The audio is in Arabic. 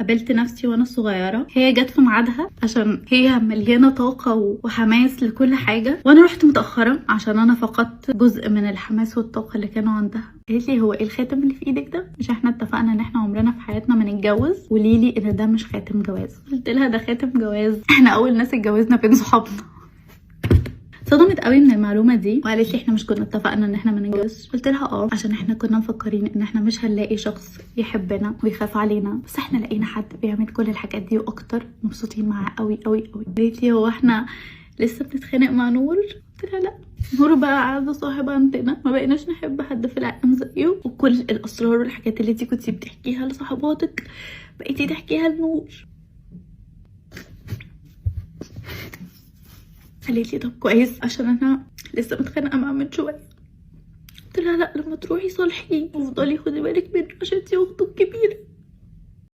قابلت نفسي وانا صغيره، هي جت في ميعادها عشان هي مليانه طاقه وحماس لكل حاجه، وانا رحت متاخره عشان انا فقدت جزء من الحماس والطاقه اللي كانوا عندها. قالت لي هو ايه الخاتم اللي في ايدك ده؟ مش احنا اتفقنا ان احنا عمرنا في حياتنا ما نتجوز؟ قولي لي ان ده مش خاتم جواز. قلت لها ده خاتم جواز، احنا اول ناس اتجوزنا بين صحابنا. صدمت قوي من المعلومه دي وقالت لي احنا مش كنا اتفقنا ان احنا ما نتجوزش؟ قلت لها عشان احنا كنا مفكرين ان احنا مش هنلاقي شخص يحبنا ويخاف علينا، بس احنا لقينا حد بيعمل كل الحاجات دي واكتر، مبسوطين معاه قوي قوي قوي. قالت لي هو احنا لسه بنتخانق مع نور؟ قلت لها لا، نور بقى قاعده صاحب عندنا، ما بقيناش نحب حد في العالم زيه، وكل الاسرار والحاجات اللي انتي كنتي بتحكيها لصحباتك بقيتي تحكيها لنور. قالت لي طب كويس عشان انا لسه متخانقه معاه من شويه. قلت لها لا، لما تروحي صالحيه وافضلي خدي بالك منه عشان انتي اخته الكبيره.